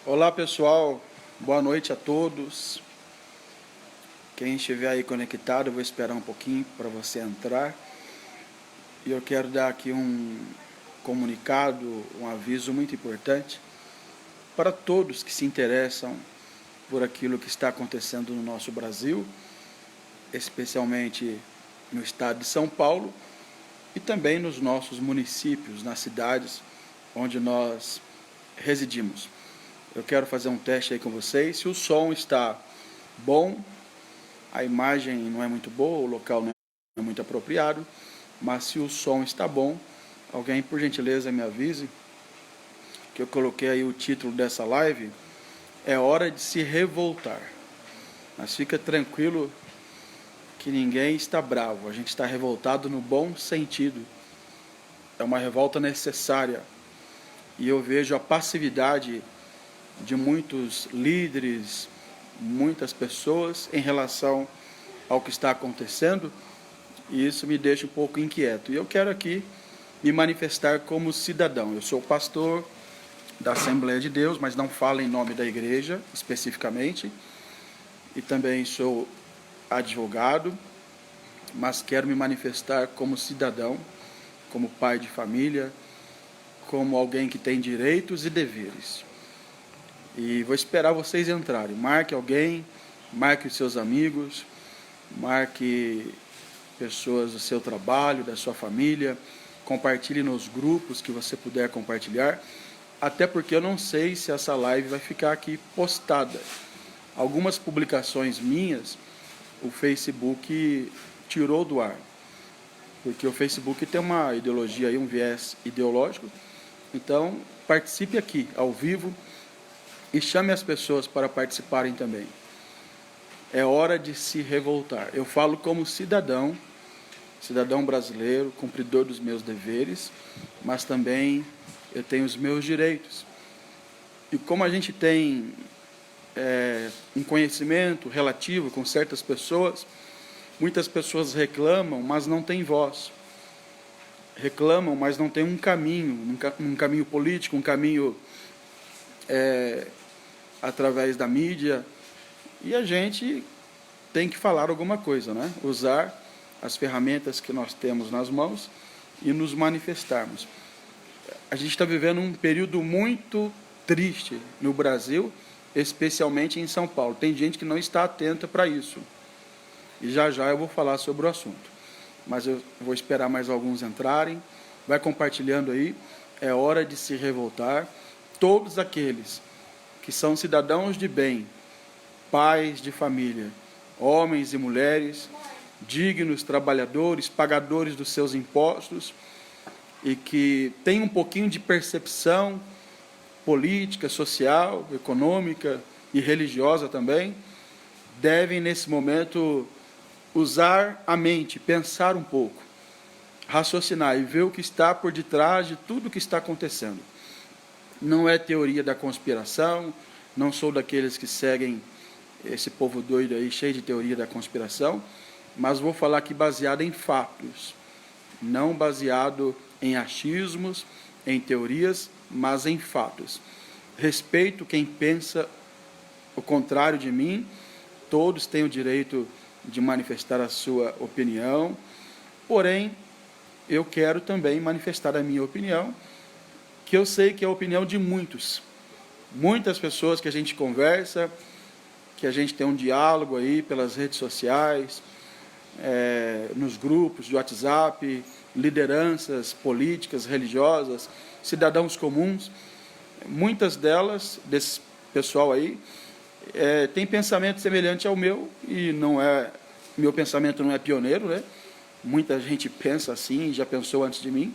Olá pessoal, boa noite a todos. Quem estiver aí conectado, eu vou esperar um pouquinho para você entrar. E eu quero dar aqui um comunicado, um aviso muito importante para todos que se interessam por aquilo que está acontecendo no nosso Brasil, especialmente no estado de São Paulo e também nos nossos municípios, nas cidades onde nós residimos. Eu quero fazer um teste aí com vocês. Se o som está bom, a imagem não é muito boa, o local não é muito apropriado, mas se o som está bom, alguém por gentileza me avise, que eu coloquei aí o título dessa live, é hora de se revoltar. Mas fica tranquilo que ninguém está bravo, a gente está revoltado no bom sentido. É uma revolta necessária. E eu vejo a passividade de muitos líderes, muitas pessoas em relação ao que está acontecendo, e isso me deixa um pouco inquieto. E eu quero aqui me manifestar como cidadão. Eu sou pastor da Assembleia de Deus, mas não falo em nome da igreja especificamente, e também sou advogado, mas quero me manifestar como cidadão, como pai de família, como alguém que tem direitos e deveres. E vou esperar vocês entrarem. Marque alguém, marque os seus amigos, marque pessoas do seu trabalho, da sua família, compartilhe nos grupos que você puder compartilhar, até porque eu não sei se essa live vai ficar aqui postada. Algumas publicações minhas, o Facebook tirou do ar, porque o Facebook tem uma ideologia aí, um viés ideológico. Então, participe aqui, ao vivo, e chame as pessoas para participarem também. É hora de se revoltar. Eu falo como cidadão brasileiro, cumpridor dos meus deveres, mas também eu tenho os meus direitos. E como a gente tem um conhecimento relativo com certas pessoas, muitas pessoas reclamam, mas não têm voz. Reclamam, mas não tem um caminho, um caminho político, um caminho através da mídia, e a gente tem que falar alguma coisa, né? Usar as ferramentas que nós temos nas mãos e nos manifestarmos. A gente está vivendo um período muito triste no Brasil, especialmente em São Paulo. Tem gente que não está atenta para isso, e já já eu vou falar sobre o assunto, mas eu vou esperar mais alguns entrarem. Vai compartilhando aí. É hora de se revoltar. Todos aqueles que são cidadãos de bem, pais de família, homens e mulheres, dignos, trabalhadores, pagadores dos seus impostos, e que têm um pouquinho de percepção política, social, econômica e religiosa também, devem nesse momento usar a mente, pensar um pouco, raciocinar e ver o que está por detrás de tudo o que está acontecendo. Não é teoria da conspiração, não sou daqueles que seguem esse povo doido aí, cheio de teoria da conspiração, mas vou falar aqui baseado em fatos, não baseado em achismos, em teorias, mas em fatos. Respeito quem pensa o contrário de mim, todos têm o direito de manifestar a sua opinião, porém, eu quero também manifestar a minha opinião, que eu sei que é a opinião de muitas pessoas que a gente conversa, que a gente tem um diálogo aí pelas redes sociais, nos grupos de WhatsApp, lideranças políticas, religiosas, cidadãos comuns. Muitas delas, desse pessoal aí, tem pensamento semelhante ao meu, e meu pensamento não é pioneiro, né? Muita gente pensa assim, já pensou antes de mim.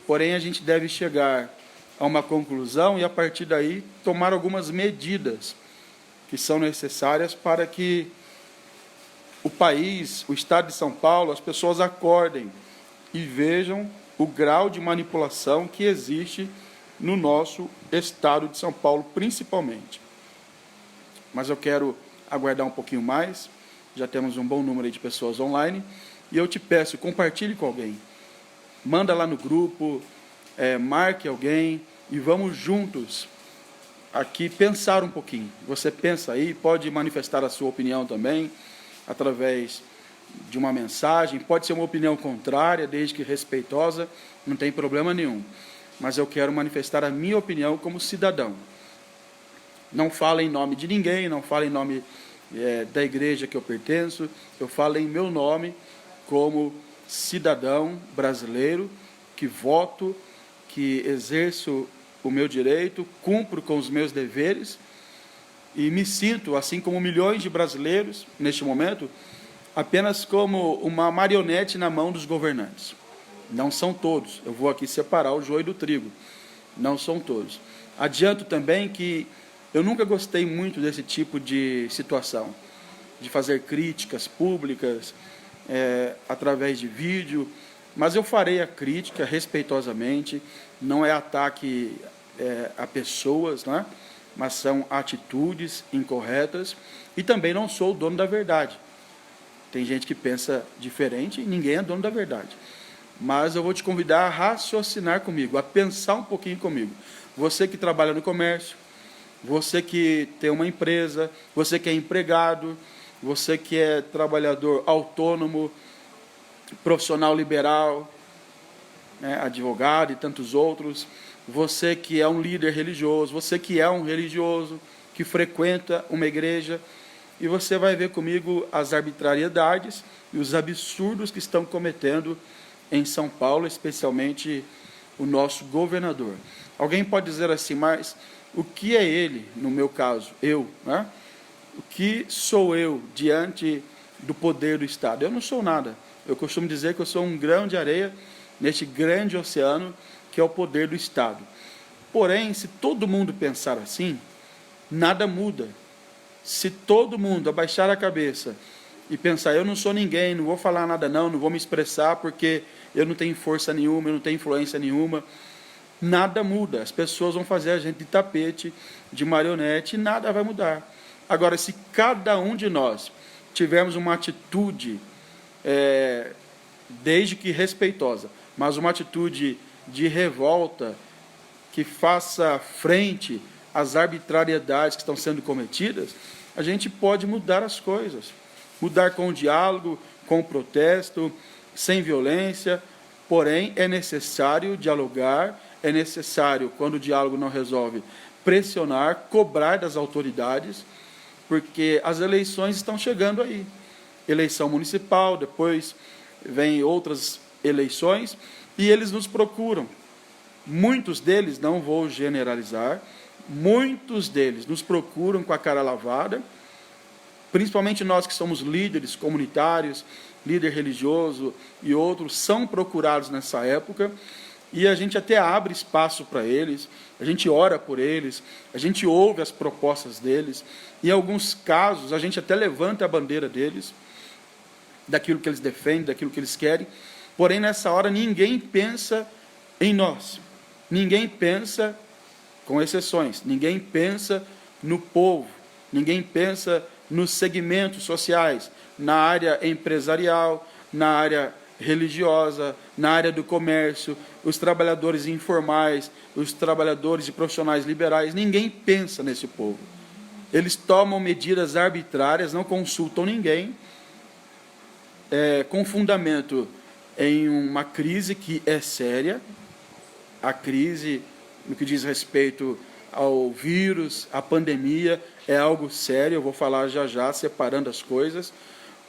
Porém, a gente deve chegar a uma conclusão e, a partir daí, tomar algumas medidas que são necessárias para que o país, o estado de São Paulo, as pessoas acordem e vejam o grau de manipulação que existe no nosso estado de São Paulo, principalmente. Mas eu quero aguardar um pouquinho mais, já temos um bom número de pessoas online, e eu te peço, compartilhe com alguém. Manda lá no grupo, marque alguém e vamos juntos aqui pensar um pouquinho. Você pensa aí, pode manifestar a sua opinião também, através de uma mensagem, pode ser uma opinião contrária, desde que respeitosa, não tem problema nenhum. Mas eu quero manifestar a minha opinião como cidadão. Não falo em nome de ninguém, não falo em nome da igreja que eu pertenço, eu falo em meu nome como cidadão brasileiro, que voto, que exerço o meu direito, cumpro com os meus deveres, e me sinto, assim como milhões de brasileiros, neste momento, apenas como uma marionete na mão dos governantes. Não são todos, eu vou aqui separar o joio do trigo, não são todos. Adianto também que eu nunca gostei muito desse tipo de situação, de fazer críticas públicas, através de vídeo, mas eu farei a crítica respeitosamente, não é ataque a pessoas, né? Mas são atitudes incorretas, e também não sou o dono da verdade. Tem gente que pensa diferente e ninguém é dono da verdade. Mas eu vou te convidar a raciocinar comigo, a pensar um pouquinho comigo. Você que trabalha no comércio, você que tem uma empresa, você que é empregado, você que é trabalhador autônomo, profissional liberal, né, advogado e tantos outros, você que é um líder religioso, você que é um religioso, que frequenta uma igreja, e você vai ver comigo as arbitrariedades e os absurdos que estão cometendo em São Paulo, especialmente o nosso governador. Alguém pode dizer assim, mas o que é ele, no meu caso, eu, né? O que sou eu diante do poder do Estado? Eu não sou nada. Eu costumo dizer que eu sou um grão de areia neste grande oceano que é o poder do Estado. Porém, se todo mundo pensar assim, nada muda. Se todo mundo abaixar a cabeça e pensar, eu não sou ninguém, não vou falar nada não vou me expressar porque eu não tenho força nenhuma, eu não tenho influência nenhuma, nada muda. As pessoas vão fazer a gente de tapete, de marionete, e nada vai mudar. Agora, se cada um de nós tivermos uma atitude, desde que respeitosa, mas uma atitude de revolta, que faça frente às arbitrariedades que estão sendo cometidas, a gente pode mudar as coisas. Mudar com o diálogo, com o protesto, sem violência. Porém, é necessário dialogar, é necessário, quando o diálogo não resolve, pressionar, cobrar das autoridades, porque as eleições estão chegando aí. Eleição municipal, depois vem outras eleições, e eles nos procuram. Muitos deles, não vou generalizar, muitos deles nos procuram com a cara lavada, principalmente nós que somos líderes comunitários, líder religioso e outros, são procurados nessa época, e a gente até abre espaço para eles, a gente ora por eles, a gente ouve as propostas deles, e em alguns casos a gente até levanta a bandeira deles, daquilo que eles defendem, daquilo que eles querem, porém nessa hora ninguém pensa em nós, ninguém pensa, com exceções, ninguém pensa no povo, ninguém pensa nos segmentos sociais, na área empresarial, na área religiosa, na área do comércio, os trabalhadores informais, os trabalhadores e profissionais liberais, ninguém pensa nesse povo. Eles tomam medidas arbitrárias, não consultam ninguém, com fundamento em uma crise que é séria, a crise no que diz respeito ao vírus, à pandemia, é algo sério, eu vou falar já já, separando as coisas,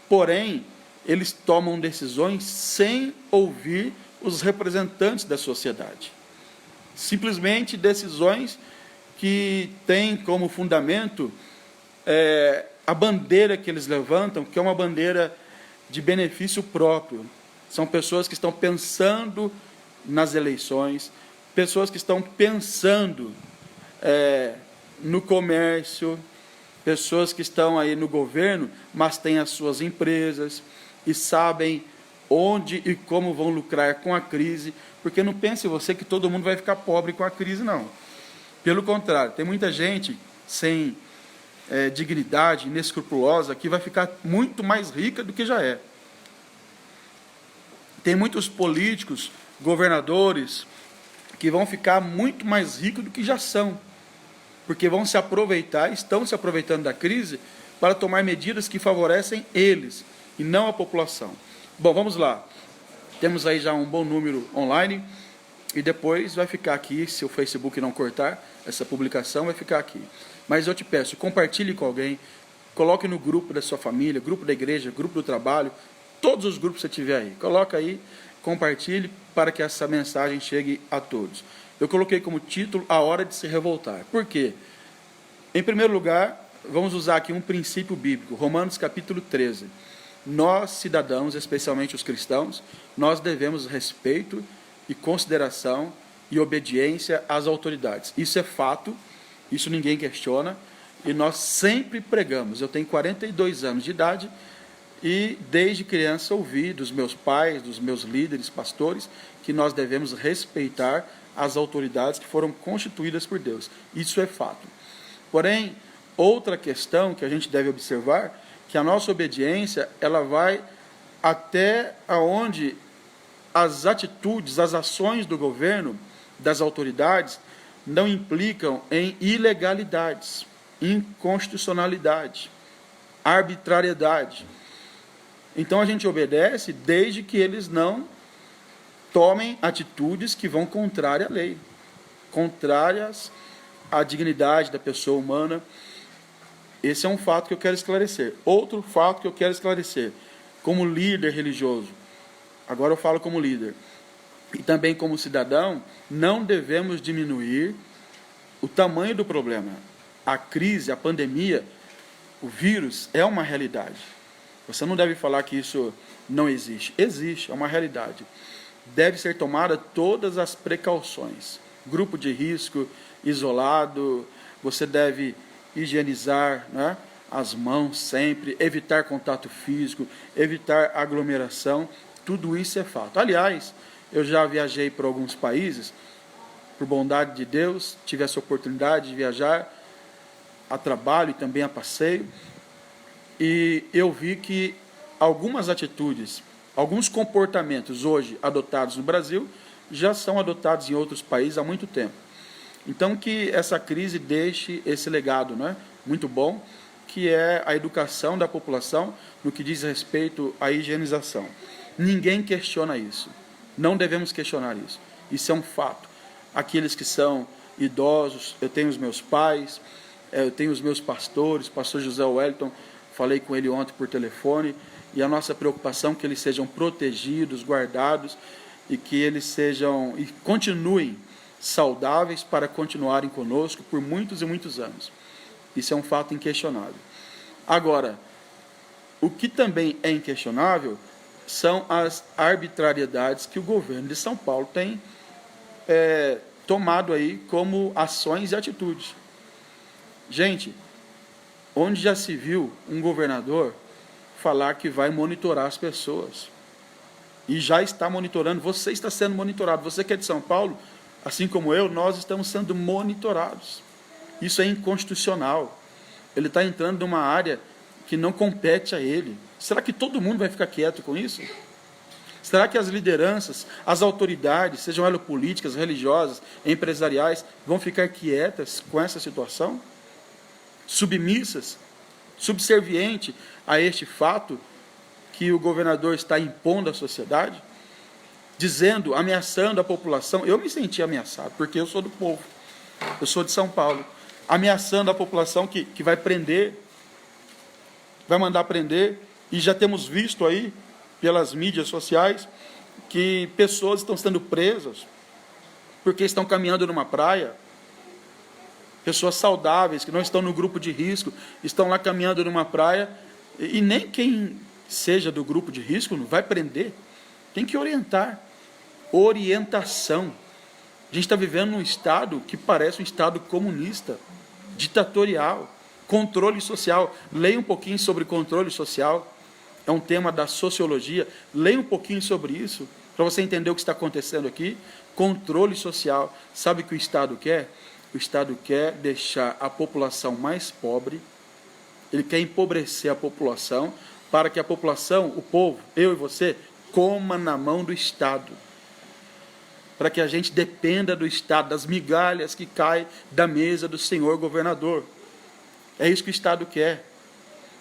porém, eles tomam decisões sem ouvir os representantes da sociedade. Simplesmente decisões que têm como fundamento a bandeira que eles levantam, que é uma bandeira de benefício próprio. São pessoas que estão pensando nas eleições, pessoas que estão pensando no comércio, pessoas que estão aí no governo, mas têm as suas empresas e sabem onde e como vão lucrar com a crise, porque não pense você que todo mundo vai ficar pobre com a crise, não. Pelo contrário, tem muita gente sem dignidade, inescrupulosa, que vai ficar muito mais rica do que já é. Tem muitos políticos, governadores, que vão ficar muito mais ricos do que já são. porque vão se aproveitar, estão se aproveitando da crise para tomar medidas que favorecem eles e não a população. Bom, vamos lá. Temos aí já um bom número online e depois vai ficar aqui, se o Facebook não cortar essa publicação, vai ficar aqui. Mas eu te peço, compartilhe com alguém, coloque no grupo da sua família, grupo da igreja, grupo do trabalho, todos os grupos que você tiver aí. Coloca aí, compartilhe para que essa mensagem chegue a todos. Eu coloquei como título A Hora de se Revoltar. Por quê? Em primeiro lugar, vamos usar aqui um princípio bíblico, Romanos capítulo 13. Nós, cidadãos, especialmente os cristãos, nós devemos respeito e consideração e obediência às autoridades. Isso é fato, isso ninguém questiona, e nós sempre pregamos. Eu tenho 42 anos de idade e desde criança ouvi dos meus pais, dos meus líderes, pastores, que nós devemos respeitar as autoridades que foram constituídas por Deus. Isso é fato. Porém, outra questão que a gente deve observar, que a nossa obediência, ela vai até aonde as atitudes, as ações do governo, das autoridades, não implicam em ilegalidades, inconstitucionalidade, arbitrariedade. Então a gente obedece desde que eles não tomem atitudes que vão contrária à lei, contrárias à dignidade da pessoa humana. Esse é um fato que eu quero esclarecer. Outro fato que eu quero esclarecer, como líder religioso, agora eu falo como líder, e também como cidadão, não devemos diminuir o tamanho do problema. A crise, a pandemia, o vírus é uma realidade. Você não deve falar que isso não existe. Existe, é uma realidade. Deve ser tomada todas as precauções. Grupo de risco, isolado, você deve higienizar, né, as mãos sempre, evitar contato físico, evitar aglomeração, tudo isso é fato. Aliás, eu já viajei para alguns países, por bondade de Deus, tive essa oportunidade de viajar a trabalho e também a passeio, e eu vi que algumas atitudes, alguns comportamentos hoje adotados no Brasil, já são adotados em outros países há muito tempo. Então, que essa crise deixe esse legado, né, muito bom, que é a educação da população no que diz respeito à higienização. Ninguém questiona isso. Não devemos questionar isso. Isso é um fato. Aqueles que são idosos, eu tenho os meus pais, eu tenho os meus pastores, pastor José Wellington, falei com ele ontem por telefone, e a nossa preocupação é que eles sejam protegidos, guardados, e que eles sejam e continuem saudáveis para continuarem conosco por muitos e muitos anos. Isso é um fato inquestionável. Agora, o que também é inquestionável são as arbitrariedades que o governo de São Paulo tem tomado aí como ações e atitudes. Gente, onde já se viu um governador falar que vai monitorar as pessoas? E já está monitorando, você está sendo monitorado. Você que é de São Paulo, assim como eu, nós estamos sendo monitorados. Isso é inconstitucional. Ele está entrando numa área que não compete a ele. Será que todo mundo vai ficar quieto com isso? Será que as lideranças, as autoridades, sejam elas políticas, religiosas, empresariais, vão ficar quietas com essa situação? Submissas, subserviente a este fato que o governador está impondo à sociedade, dizendo, ameaçando a população. Eu me senti ameaçado, porque eu sou do povo, eu sou de São Paulo, ameaçando a população que vai prender, vai mandar prender, e já temos visto aí, pelas mídias sociais, que pessoas estão sendo presas, porque estão caminhando numa praia, pessoas saudáveis, que não estão no grupo de risco, estão lá caminhando numa praia, e nem quem seja do grupo de risco não vai prender, tem que orientar, orientação. A gente está vivendo num estado que parece um estado comunista, ditatorial, controle social. Leia um pouquinho sobre controle social, é um tema da sociologia, leia um pouquinho sobre isso, para você entender o que está acontecendo aqui. Controle social. Sabe o que o Estado quer? O Estado quer deixar a população mais pobre, ele quer empobrecer a população, para que a população, o povo, eu e você, coma na mão do Estado. para que a gente dependa do Estado, das migalhas que caem da mesa do senhor governador. É isso que o Estado quer.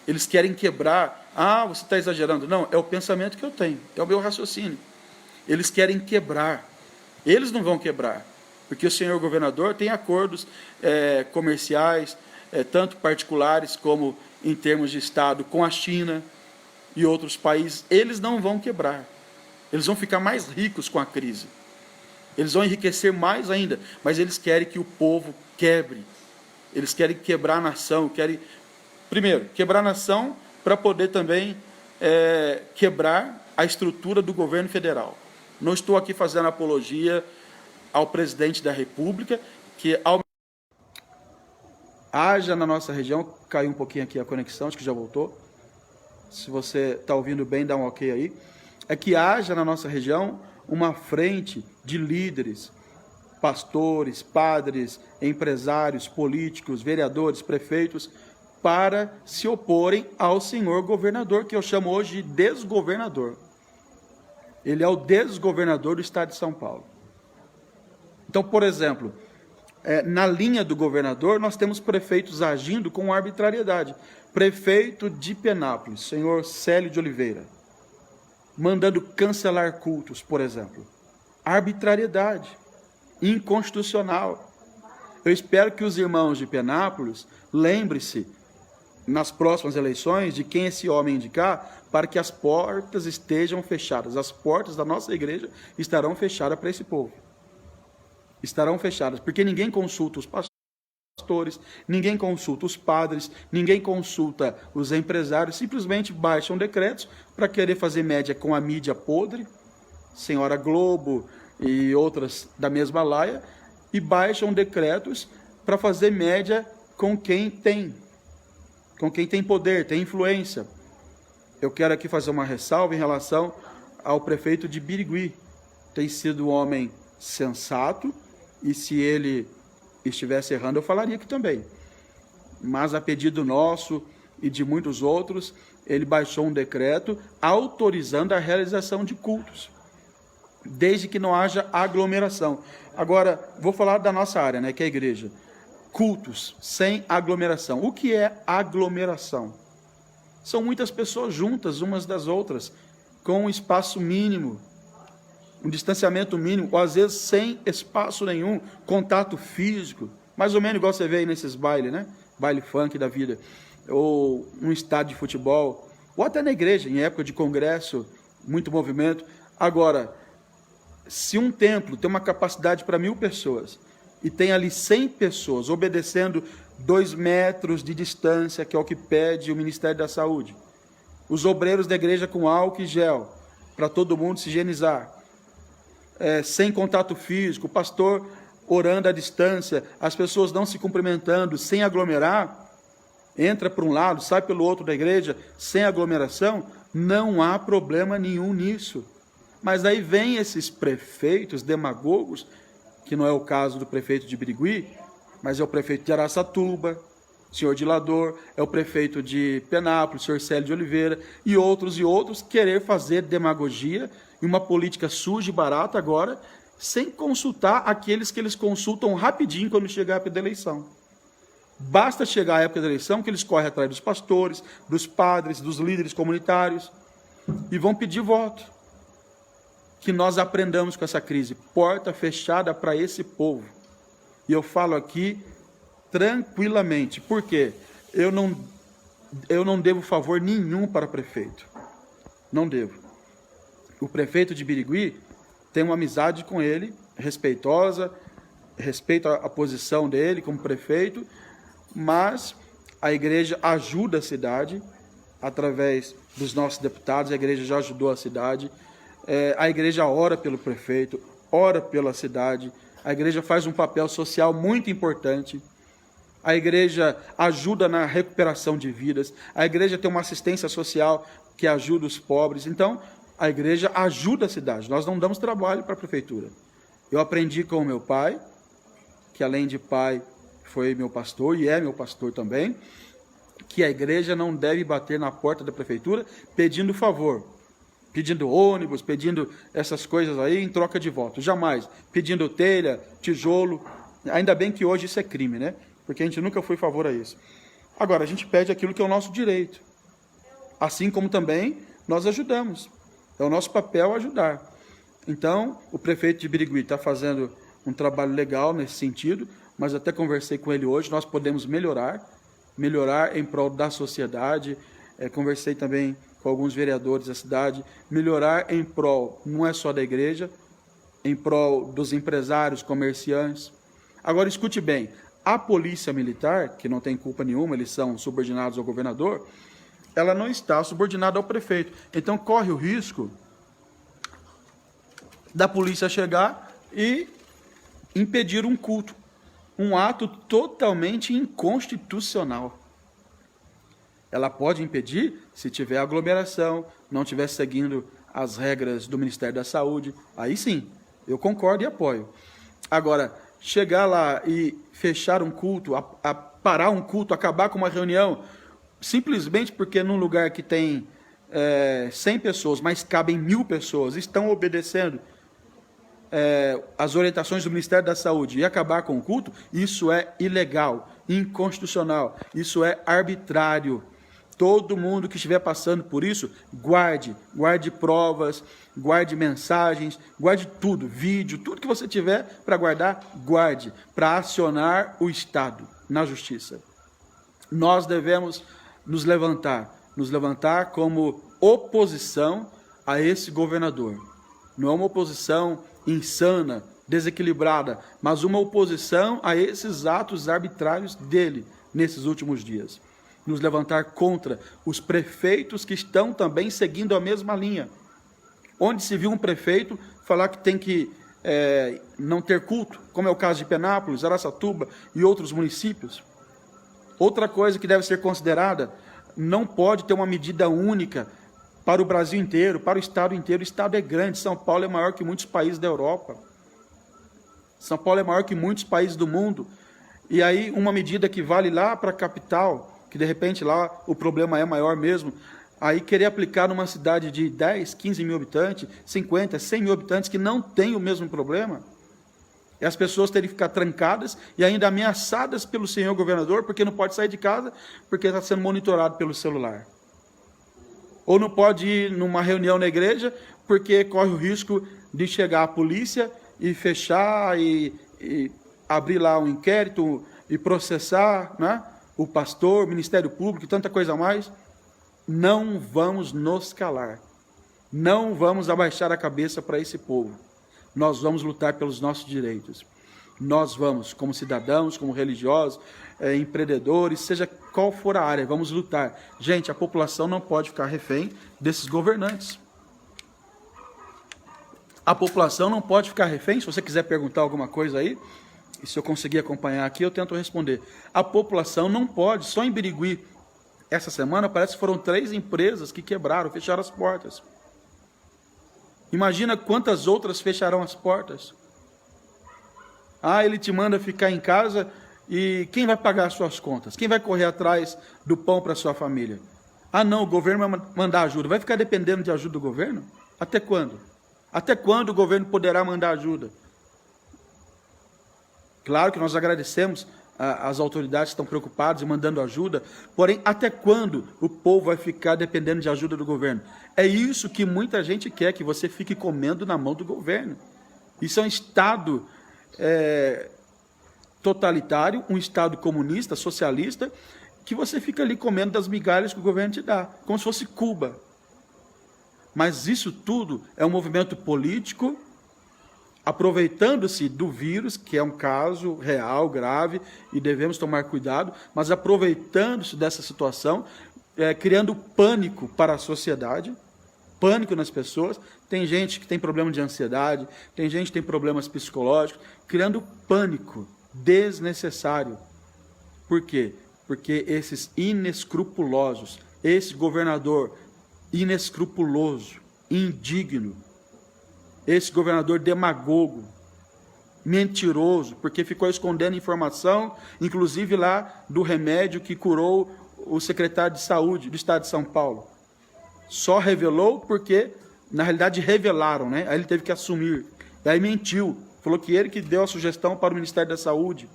Eles querem quebrar. Ah, você está exagerando. Não, é o pensamento que eu tenho, é o meu raciocínio. Eles querem quebrar. Eles não vão quebrar, porque o senhor governador tem acordos comerciais, tanto particulares como em termos de Estado, com a China e outros países. Eles não vão quebrar. Eles vão ficar mais ricos com a crise. Eles vão enriquecer mais ainda, mas eles querem que o povo quebre. Eles querem quebrar a nação, primeiro, quebrar a nação para poder também quebrar a estrutura do governo federal. Não estou aqui fazendo apologia ao presidente da República, que haja na nossa região, caiu um pouquinho aqui a conexão, acho que já voltou. Se você está ouvindo bem, dá um ok aí. É que haja na nossa região uma frente de líderes, pastores, padres, empresários, políticos, vereadores, prefeitos, para se oporem ao senhor governador, que eu chamo hoje de desgovernador. Ele é o desgovernador do estado de São Paulo. Então, por exemplo, na linha do governador, nós temos prefeitos agindo com arbitrariedade. Prefeito de Penápolis, senhor Célio de Oliveira, mandando cancelar cultos, por exemplo. Arbitrariedade, inconstitucional. Eu espero que os irmãos de Penápolis lembrem-se, nas próximas eleições, de quem esse homem indicar, para que as portas estejam fechadas. As portas da nossa igreja estarão fechadas para esse povo. Estarão fechadas, porque ninguém consulta os pastores, ninguém consulta os padres, ninguém consulta os empresários, simplesmente baixam decretos para querer fazer média com a mídia podre, Senhora Globo e outras da mesma laia, e baixam decretos para fazer média com quem tem poder, tem influência. Eu quero aqui fazer uma ressalva em relação ao prefeito de Birigui. Tem sido um homem sensato, e se ele estivesse errando, eu falaria aqui também. Mas a pedido nosso e de muitos outros, ele baixou um decreto autorizando a realização de cultos, desde que não haja aglomeração. Agora, vou falar da nossa área, né, que é a igreja. Cultos sem aglomeração. O que é aglomeração? São muitas pessoas juntas, umas das outras, com um espaço mínimo, um distanciamento mínimo, ou às vezes sem espaço nenhum, contato físico, mais ou menos igual você vê aí nesses bailes, né? Baile funk da vida, ou um estádio de futebol, ou até na igreja, em época de congresso, muito movimento. Agora, se um templo tem uma capacidade para 1000 pessoas, e tem ali 100 pessoas obedecendo 2 metros de distância, que é o que pede o Ministério da Saúde, os obreiros da igreja com álcool e gel, para todo mundo se higienizar, sem contato físico, o pastor orando à distância, as pessoas não se cumprimentando, sem aglomerar, entra por um lado, sai pelo outro da igreja, sem aglomeração, não há problema nenhum nisso. Mas aí vem esses prefeitos demagogos, que não é o caso do prefeito de Birigui, mas é o prefeito de Araçatuba, senhor Dilador, é o prefeito de Penápolis, senhor Célio de Oliveira, e outros, querer fazer demagogia e uma política suja e barata agora, sem consultar aqueles que eles consultam rapidinho quando chegar a época da eleição. Basta chegar a época da eleição que eles correm atrás dos pastores, dos padres, dos líderes comunitários, e vão pedir voto. Que nós aprendamos com essa crise, porta fechada para esse povo. E eu falo aqui tranquilamente, porque eu não devo favor nenhum para prefeito. Não devo. O prefeito de Birigui tem uma amizade com ele, respeitosa, respeito a posição dele como prefeito, mas a igreja ajuda a cidade, através dos nossos deputados, a igreja já ajudou a cidade, a igreja ora pelo prefeito, ora pela cidade, a igreja faz um papel social muito importante, a igreja ajuda na recuperação de vidas, a igreja tem uma assistência social que ajuda os pobres. Então, a igreja ajuda a cidade, nós não damos trabalho para a prefeitura. Eu aprendi com o meu pai, que além de pai foi meu pastor e é meu pastor também, que a igreja não deve bater na porta da prefeitura pedindo favor. pedindo ônibus, pedindo essas coisas aí em troca de voto. Jamais. Pedindo telha, tijolo. Ainda bem que hoje isso é crime, né? Porque a gente nunca foi a favor a isso. Agora, a gente pede aquilo que é o nosso direito. Assim como também nós ajudamos. É o nosso papel ajudar. Então, o prefeito de Birigui está fazendo um trabalho legal nesse sentido, mas até conversei com ele hoje, nós podemos melhorar em prol da sociedade. Conversei também com alguns vereadores da cidade, melhorar em prol, não é só da igreja, em prol dos empresários, comerciantes. Agora, escute bem, a polícia militar, que não tem culpa nenhuma, eles são subordinados ao governador, ela não está subordinada ao prefeito. Então, corre o risco da polícia chegar e impedir um culto, um ato totalmente inconstitucional. Ela pode impedir se tiver aglomeração, não estiver seguindo as regras do Ministério da Saúde. Aí sim, eu concordo e apoio. Agora, chegar lá e fechar um culto, parar um culto, acabar com uma reunião, simplesmente porque num lugar que tem 100 pessoas, mas cabem 1000 pessoas, estão obedecendo as orientações do Ministério da Saúde e acabar com o culto, isso é ilegal, inconstitucional, isso é arbitrário. Todo mundo que estiver passando por isso, guarde provas, guarde mensagens, guarde tudo, vídeo, tudo que você tiver para guardar, guarde, para acionar o Estado na justiça. Nós devemos nos levantar como oposição a esse governador. Não é uma oposição insana, desequilibrada, mas uma oposição a esses atos arbitrários dele nesses últimos dias. Nos levantar contra os prefeitos que estão também seguindo a mesma linha. Onde se viu um prefeito falar que tem que não ter culto, como é o caso de Penápolis, Araçatuba e outros municípios. Outra coisa que deve ser considerada, não pode ter uma medida única para o Brasil inteiro, para o Estado inteiro. O Estado é grande, São Paulo é maior que muitos países da Europa. São Paulo é maior que muitos países do mundo. E aí uma medida que vale lá para a capital, que de repente lá o problema é maior mesmo, aí querer aplicar numa cidade de 10, 15 mil habitantes, 50, 100 mil habitantes que não tem o mesmo problema, e as pessoas terem que ficar trancadas e ainda ameaçadas pelo senhor governador, porque não pode sair de casa, porque está sendo monitorado pelo celular. Ou não pode ir numa reunião na igreja, porque corre o risco de chegar a polícia e fechar e abrir lá um inquérito e processar, né? O pastor, o Ministério Público e tanta coisa a mais. Não vamos nos calar. Não vamos abaixar a cabeça para esse povo. Nós vamos lutar pelos nossos direitos. Nós vamos, como cidadãos, como religiosos, empreendedores, seja qual for a área, vamos lutar. Gente, a população não pode ficar refém desses governantes. A população não pode ficar refém. Se você quiser perguntar alguma coisa aí, e se eu conseguir acompanhar aqui, eu tento responder. A população não pode, só em Birigui, essa semana parece que foram 3 empresas que quebraram, fecharam as portas. Imagina quantas outras fecharão as portas. Ele te manda ficar em casa e quem vai pagar as suas contas? Quem vai correr atrás do pão para a sua família? Não, o governo vai mandar ajuda. Vai ficar dependendo de ajuda do governo? Até quando? Até quando o governo poderá mandar ajuda? Claro que nós agradecemos as autoridades que estão preocupadas e mandando ajuda, porém, até quando o povo vai ficar dependendo de ajuda do governo? É isso que muita gente quer, que você fique comendo na mão do governo. Isso é um Estado totalitário, um Estado comunista, socialista, que você fica ali comendo das migalhas que o governo te dá, como se fosse Cuba. Mas isso tudo é um movimento político, aproveitando-se do vírus, que é um caso real, grave, e devemos tomar cuidado, mas aproveitando-se dessa situação, criando pânico para a sociedade, pânico nas pessoas. Tem gente que tem problema de ansiedade, tem gente que tem problemas psicológicos, criando pânico desnecessário. Por quê? Porque esses inescrupulosos, esse governador inescrupuloso, indigno, esse governador demagogo, mentiroso, porque ficou escondendo informação, inclusive lá do remédio que curou o secretário de saúde do estado de São Paulo. Só revelou porque Na realidade, revelaram, né? Aí ele teve que assumir. E aí mentiu. Falou que ele que deu a sugestão para o Ministério da Saúde.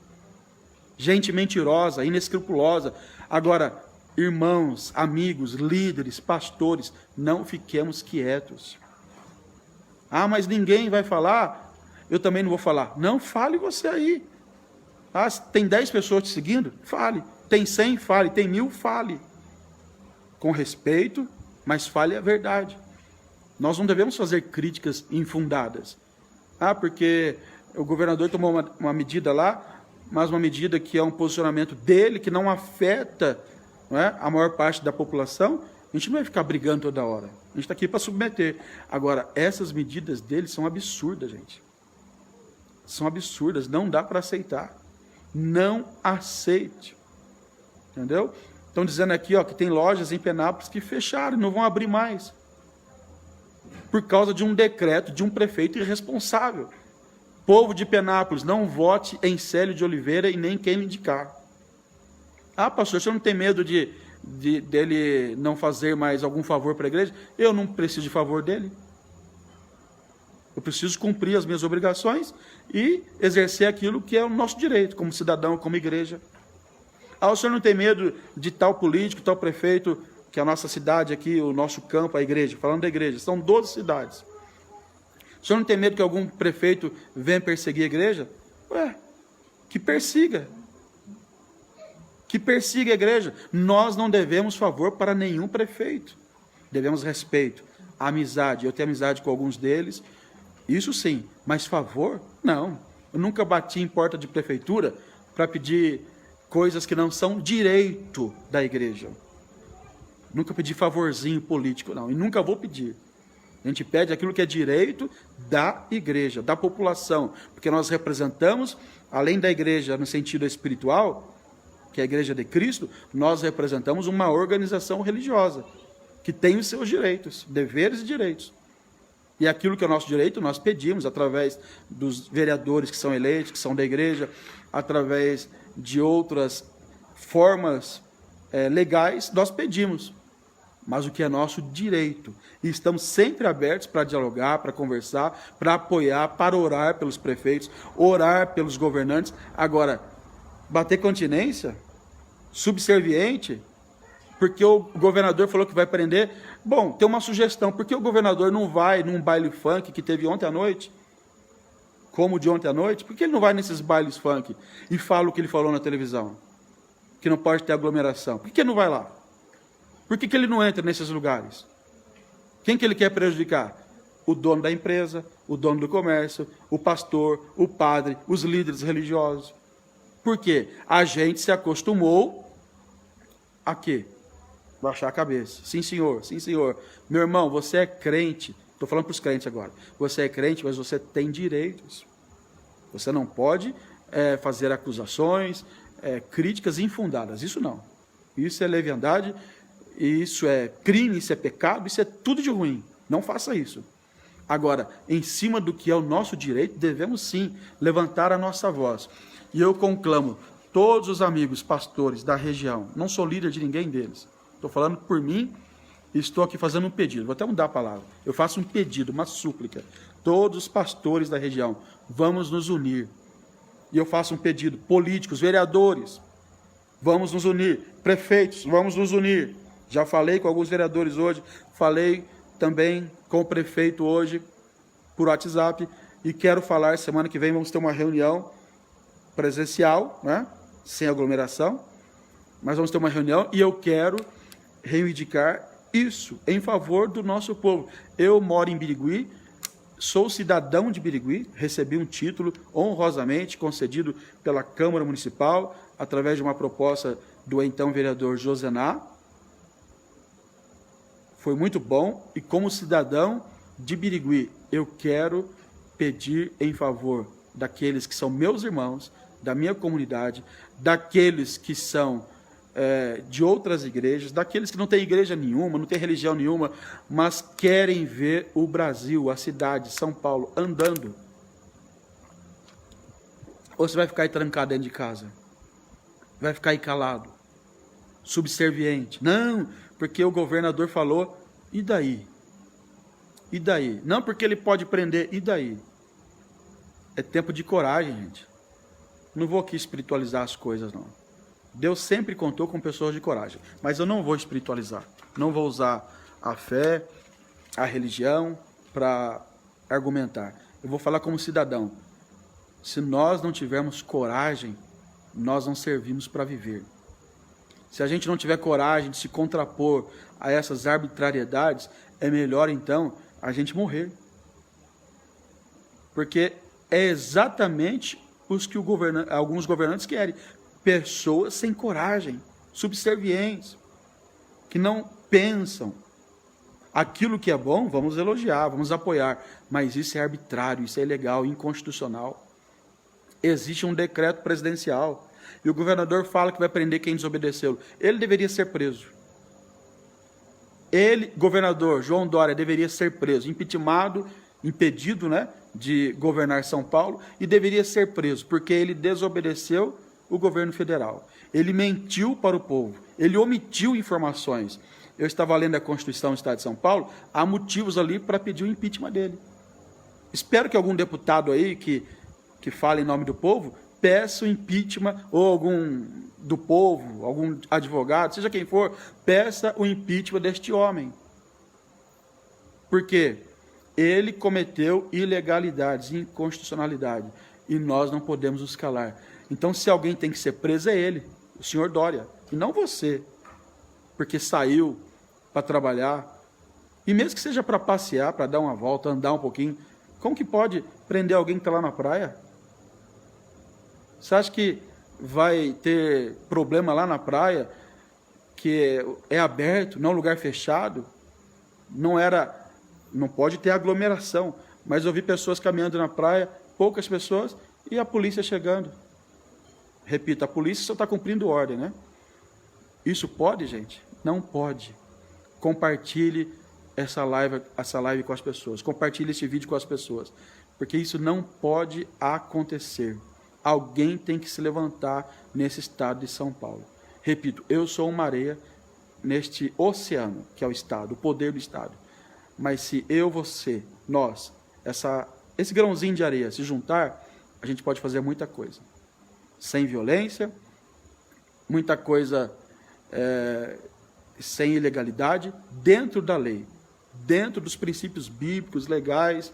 Gente mentirosa, inescrupulosa. Agora, irmãos, amigos, líderes, pastores, não fiquemos quietos. Ah, mas ninguém vai falar? Eu também não vou falar. Não, fale você aí. Ah, tem 10 pessoas te seguindo? Fale. Tem 100? Fale. Tem 1000? Fale. Com respeito, mas fale a verdade. Nós não devemos fazer críticas infundadas. Ah, porque o governador tomou uma medida lá, mas uma medida que é um posicionamento dele, que não afeta, não é, a maior parte da população. A gente não vai ficar brigando toda hora. A gente está aqui para submeter. Agora, essas medidas dele são absurdas, gente. São absurdas, não dá para aceitar. Não aceite. Entendeu? Estão dizendo aqui, ó, que tem lojas em Penápolis que fecharam, não vão abrir mais. Por causa de um decreto de um prefeito irresponsável. Povo de Penápolis, não vote em Célio de Oliveira e nem quem lhe indicar. Ah, pastor, você não tem medo dele não fazer mais algum favor para a igreja? Eu não preciso de favor dele. Eu preciso cumprir as minhas obrigações e exercer aquilo que é o nosso direito, como cidadão, como igreja. Ah, o senhor não tem medo de tal político, tal prefeito, que a nossa cidade aqui, o nosso campo, a igreja, falando da igreja, são 12 cidades. O senhor não tem medo que algum prefeito venha perseguir a igreja? Ué, que persiga. Que persiga a igreja. Nós não devemos favor para nenhum prefeito. Devemos respeito, amizade. Eu tenho amizade com alguns deles, isso sim, mas favor, não. Eu nunca bati em porta de prefeitura para pedir coisas que não são direito da igreja. Nunca pedi favorzinho político, não. E nunca vou pedir. A gente pede aquilo que é direito da igreja, da população. Porque nós representamos, além da igreja no sentido espiritual, que é a igreja de Cristo, nós representamos uma organização religiosa, que tem os seus direitos, deveres e direitos. E aquilo que é nosso direito, nós pedimos através dos vereadores que são eleitos, que são da igreja, através de outras formas legais, nós pedimos. Mas o que é nosso direito. E estamos sempre abertos para dialogar, para conversar, para apoiar, para orar pelos prefeitos, orar pelos governantes. Agora, bater continência, subserviente, porque o governador falou que vai prender. Bom, tem uma sugestão, por que o governador não vai num baile funk que teve ontem à noite? Como de ontem à noite? Por que ele não vai nesses bailes funk e fala o que ele falou na televisão? Que não pode ter aglomeração. Por que ele não vai lá? Por que ele não entra nesses lugares? Quem que ele quer prejudicar? O dono da empresa, o dono do comércio, o pastor, o padre, os líderes religiosos. Por quê? A gente se acostumou a quê? Baixar a cabeça. Sim, senhor, sim, senhor. Meu irmão, você é crente. Estou falando para os crentes agora. Você é crente, mas você tem direitos. Você não pode fazer acusações, críticas infundadas. Isso não. Isso é leviandade, isso é crime, isso é pecado, isso é tudo de ruim. Não faça isso. Agora, em cima do que é o nosso direito, devemos sim levantar a nossa voz. E eu conclamo todos os amigos pastores da região, não sou líder de ninguém deles, estou falando por mim e estou aqui fazendo um pedido, vou até mudar a palavra, eu faço um pedido, uma súplica, todos os pastores da região, vamos nos unir. E eu faço um pedido, políticos, vereadores, vamos nos unir, prefeitos, vamos nos unir. Já falei com alguns vereadores hoje, falei também com o prefeito hoje por WhatsApp e quero falar, semana que vem vamos ter uma reunião presencial, né? Sem aglomeração, mas vamos ter uma reunião e eu quero reivindicar isso em favor do nosso povo. Eu moro em Birigui, sou cidadão de Birigui, recebi um título honrosamente concedido pela Câmara Municipal, através de uma proposta do então vereador Josená. Foi muito bom e como cidadão de Birigui, eu quero pedir em favor daqueles que são meus irmãos, da minha comunidade, daqueles que são de outras igrejas, daqueles que não têm igreja nenhuma, não têm religião nenhuma, mas querem ver o Brasil, a cidade, São Paulo, andando. Ou você vai ficar aí trancado dentro de casa? Vai ficar aí calado? Subserviente? Não, porque o governador falou, e daí? E daí? Não porque ele pode prender, e daí? É tempo de coragem, gente. Não vou aqui espiritualizar as coisas, não. Deus sempre contou com pessoas de coragem, mas eu não vou espiritualizar. Não vou usar a fé, a religião para argumentar. Eu vou falar como cidadão. Se nós não tivermos coragem, nós não servimos para viver. Se a gente não tiver coragem de se contrapor a essas arbitrariedades, é melhor então a gente morrer. Porque é exatamente os que alguns governantes querem. Pessoas sem coragem, subservientes, que não pensam. Aquilo que é bom, vamos elogiar, vamos apoiar. Mas isso é arbitrário, isso é ilegal, inconstitucional. Existe um decreto presidencial. E o governador fala que vai prender quem desobedeceu. Ele deveria ser preso. Ele, governador João Dória, deveria ser preso, impeachmentado, impedido, né, de governar São Paulo, e deveria ser preso, porque ele desobedeceu o governo federal. Ele mentiu para o povo, ele omitiu informações. Eu estava lendo a Constituição do Estado de São Paulo, há motivos ali para pedir o impeachment dele. Espero que algum deputado aí que fale em nome do povo, peça o impeachment, ou algum do povo, algum advogado, seja quem for, peça o impeachment deste homem. Por quê? Ele cometeu ilegalidades, inconstitucionalidade, e nós não podemos nos calar. Então, se alguém tem que ser preso, é ele, o senhor Dória, e não você, porque saiu para trabalhar, e mesmo que seja para passear, para dar uma volta, andar um pouquinho, como que pode prender alguém que está lá na praia? Você acha que vai ter problema lá na praia, que é aberto, não é um lugar fechado? Não pode ter aglomeração, mas eu vi pessoas caminhando na praia, poucas pessoas, e a polícia chegando. Repito, a polícia só está cumprindo ordem, né? Isso pode, gente? Não pode. Compartilhe essa live com as pessoas, compartilhe esse vídeo com as pessoas, porque isso não pode acontecer. Alguém tem que se levantar nesse estado de São Paulo. Repito, eu sou uma areia neste oceano, que é o Estado, o poder do Estado. Mas se eu, você, nós, esse grãozinho de areia se juntar, a gente pode fazer muita coisa. Sem violência, muita coisa sem ilegalidade, dentro da lei, dentro dos princípios bíblicos, legais,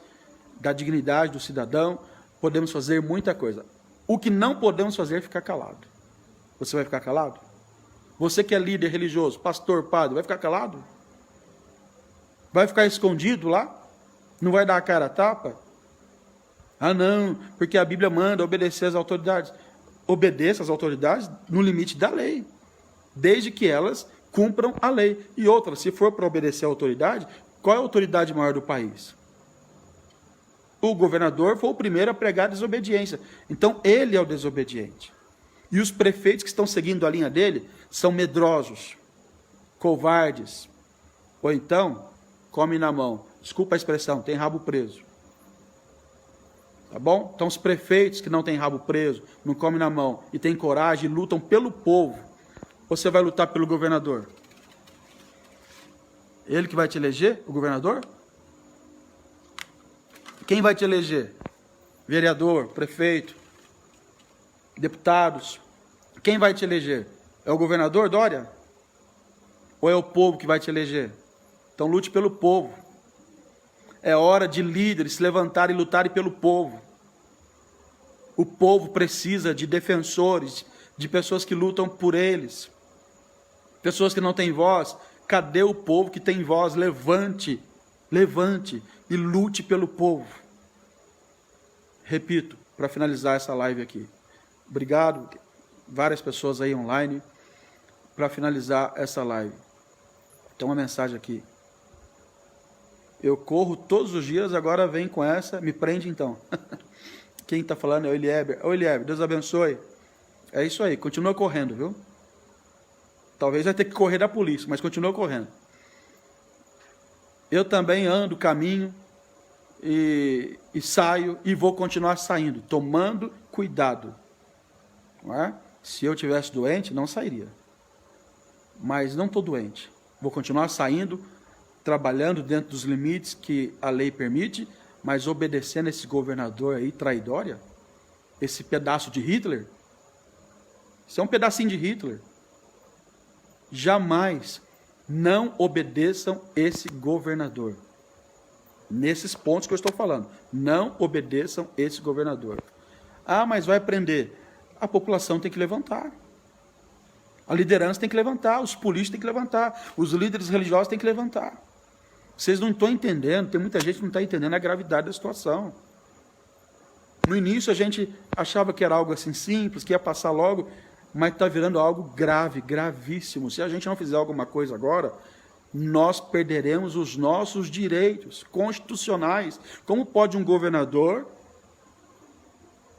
da dignidade do cidadão, podemos fazer muita coisa. O que não podemos fazer é ficar calado. Você vai ficar calado? Você que é líder religioso, pastor, padre, vai ficar calado? Vai ficar escondido lá? Não vai dar a cara a tapa? Ah, não, porque a Bíblia manda obedecer às autoridades. Obedeça às autoridades no limite da lei, desde que elas cumpram a lei. E outra, se for para obedecer à autoridade, qual é a autoridade maior do país? O governador foi o primeiro a pregar a desobediência. Então, ele é o desobediente. E os prefeitos que estão seguindo a linha dele são medrosos, covardes. Ou então, come na mão. Desculpa a expressão, tem rabo preso. Tá bom? Então, os prefeitos que não têm rabo preso, não comem na mão e têm coragem, lutam pelo povo. Você vai lutar pelo governador? Ele que vai te eleger, o governador? Quem vai te eleger? Vereador, prefeito, deputados. Quem vai te eleger? É o governador, Dória? Ou é o povo que vai te eleger? Então lute pelo povo. É hora de líderes se levantarem e lutarem pelo povo. O povo precisa de defensores, de pessoas que lutam por eles. Pessoas que não têm voz. Cadê o povo que tem voz? Levante e lute pelo povo. Repito, para finalizar essa live aqui. Obrigado, várias pessoas aí online, para finalizar essa live. Tem uma mensagem aqui. Eu corro todos os dias, agora vem com essa, me prende então. Quem está falando é o Elieber. Ô Elieber, Deus abençoe. É isso aí, continua correndo, viu? Talvez vai ter que correr da polícia, mas continua correndo. Eu também ando, caminho, e saio, e vou continuar saindo, tomando cuidado. Não é? Se eu tivesse doente, não sairia. Mas não estou doente. Vou continuar saindo, trabalhando dentro dos limites que a lei permite, mas obedecendo esse governador aí, traidória? Esse pedaço de Hitler? Isso é um pedacinho de Hitler. Jamais não obedeçam esse governador. Nesses pontos que eu estou falando. Não obedeçam esse governador. Ah, mas vai prender. A população tem que levantar. A liderança tem que levantar. Os políticos têm que levantar. Os líderes religiosos têm que levantar. Vocês não estão entendendo. Tem muita gente que não está entendendo a gravidade da situação. No início a gente achava que era algo assim simples, que ia passar logo, mas está virando algo grave, gravíssimo. Se a gente não fizer alguma coisa agora, nós perderemos os nossos direitos constitucionais. Como pode um governador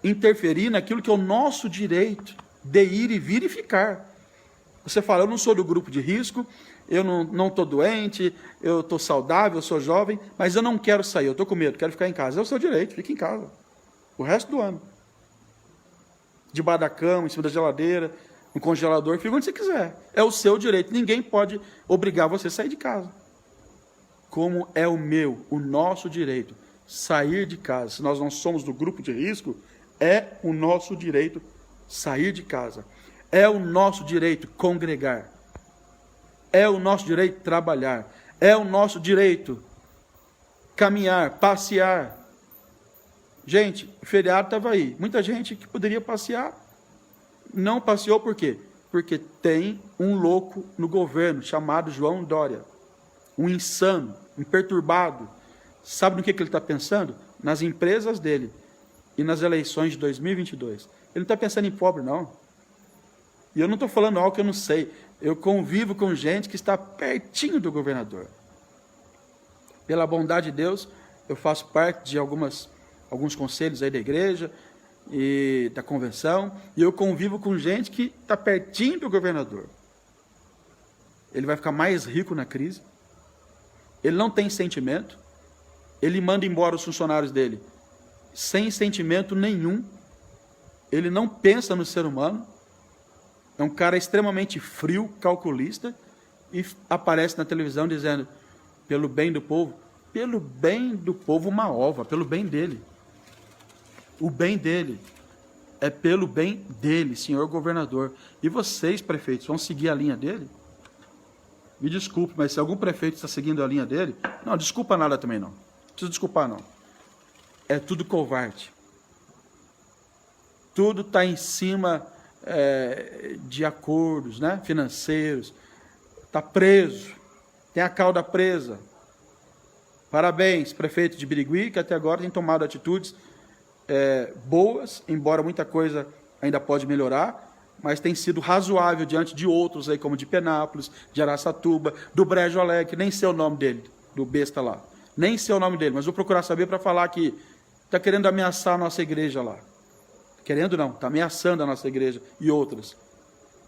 interferir naquilo que é o nosso direito de ir e vir e ficar? Você fala, eu não sou do grupo de risco, eu não estou doente, eu estou saudável, eu sou jovem, mas eu não quero sair, eu estou com medo, quero ficar em casa. É o seu direito, fique em casa. O resto do ano. Debaixo da cama, em cima da geladeira, no congelador, fica onde você quiser. É o seu direito. Ninguém pode obrigar você a sair de casa. Como é o nosso direito, sair de casa. Se nós não somos do grupo de risco, é o nosso direito sair de casa. É o nosso direito congregar. É o nosso direito trabalhar. É o nosso direito caminhar, passear. Gente, o feriado estava aí. Muita gente que poderia passear não passeou por quê? Porque tem um louco no governo chamado João Dória. Um insano, um perturbado. Sabe no que ele está pensando? Nas empresas dele e nas eleições de 2022. Ele não está pensando em pobre, não. E eu não estou falando algo que eu não sei. Eu convivo com gente que está pertinho do governador. Pela bondade de Deus, eu faço parte de alguns conselhos aí da igreja e da convenção, e eu convivo com gente que está pertinho do governador. Ele vai ficar mais rico na crise, ele não tem sentimento, ele manda embora os funcionários dele sem sentimento nenhum, ele não pensa no ser humano, é um cara extremamente frio, calculista, e aparece na televisão dizendo, pelo bem do povo uma ova, pelo bem dele. O bem dele é pelo bem dele, senhor governador. E vocês, prefeitos, vão seguir a linha dele? Me desculpe, mas se algum prefeito está seguindo a linha dele, não, desculpa nada também não. Não precisa desculpar não. É tudo covarde. Tudo está em cima de acordos, né, financeiros. Está preso. Tem a cauda presa. Parabéns, prefeito de Birigui, que até agora tem tomado atitudes boas, embora muita coisa ainda pode melhorar, mas tem sido razoável diante de outros, aí, como de Penápolis, de Araçatuba, do Brejo Alegre, nem sei o nome dele, do besta lá. Nem sei o nome dele, mas vou procurar saber para falar que está querendo ameaçar a nossa igreja lá. Querendo não, está ameaçando a nossa igreja e outras.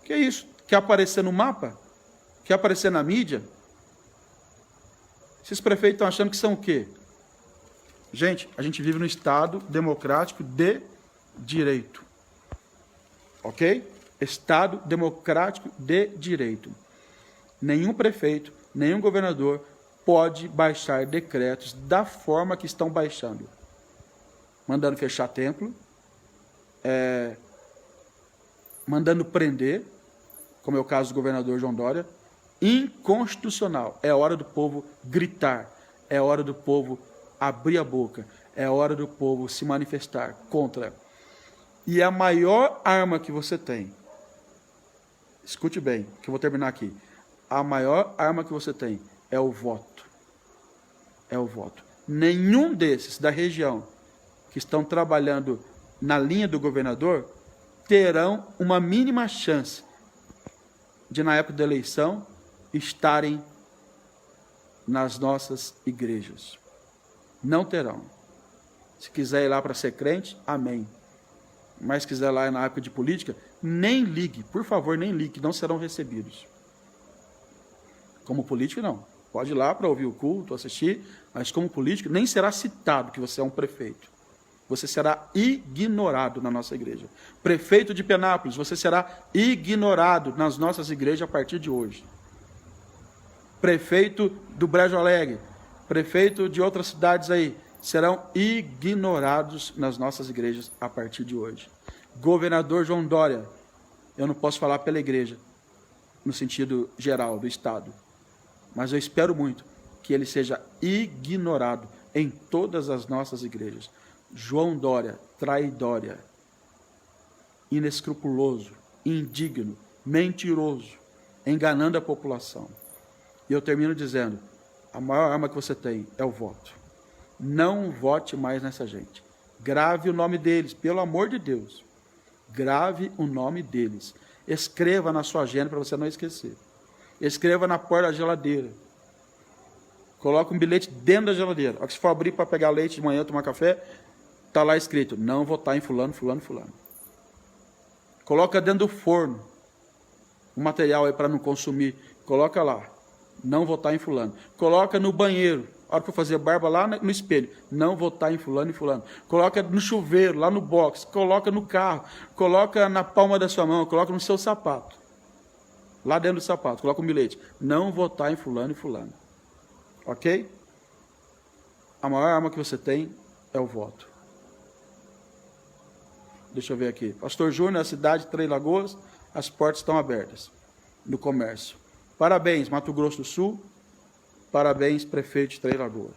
Que é isso? Quer aparecer no mapa? Quer aparecer na mídia? Esses prefeitos estão achando que são o quê? Gente, a gente vive no Estado democrático de direito. Ok? Estado democrático de direito. Nenhum prefeito, nenhum governador pode baixar decretos da forma que estão baixando. Mandando fechar templo, mandando prender, como é o caso do governador João Dória. Inconstitucional. É hora do povo gritar. É hora do povo abrir a boca. É hora do povo se manifestar contra. E a maior arma que você tem, escute bem, que eu vou terminar aqui. A maior arma que você tem é o voto. É o voto. Nenhum desses da região que estão trabalhando na linha do governador terão uma mínima chance de, na época da eleição, estarem nas nossas igrejas. Não terão. Se quiser ir lá para ser crente, amém. Mas se quiser ir lá na época de política, nem ligue, por favor, nem ligue, não serão recebidos. Como político, não. Pode ir lá para ouvir o culto, assistir, mas como político, nem será citado que você é um prefeito. Você será ignorado na nossa igreja. Prefeito de Penápolis, você será ignorado nas nossas igrejas a partir de hoje. prefeito do Brejo Alegre, prefeito de outras cidades aí, serão ignorados nas nossas igrejas a partir de hoje. Governador João Dória, eu não posso falar pela igreja, no sentido geral do Estado, mas eu espero muito que ele seja ignorado em todas as nossas igrejas. João Dória, traidória, inescrupuloso, indigno, mentiroso, enganando a população. E eu termino dizendo, a maior arma que você tem é o voto. Não vote mais nessa gente. Grave o nome deles, pelo amor de Deus. Grave o nome deles. Escreva na sua agenda para você não esquecer. Escreva na porta da geladeira. Coloque um bilhete dentro da geladeira. Ao que se for abrir para pegar leite de manhã, tomar café, está lá escrito, não votar em fulano, fulano, fulano. Coloca dentro do forno o material aí para não consumir. Coloca lá, não votar em fulano. Coloca no banheiro, a hora que eu fazer barba lá no espelho, não votar em fulano e fulano. Coloca no chuveiro, lá no box, coloca no carro, coloca na palma da sua mão, coloca no seu sapato. Lá dentro do sapato, coloca um bilhete, não votar em fulano e fulano. Ok? A maior arma que você tem é o voto. Deixa eu ver aqui. Pastor Júnior, na cidade de Três Lagoas, as portas estão abertas no comércio. Parabéns, Mato Grosso do Sul. Parabéns, prefeito de Três Lagoas.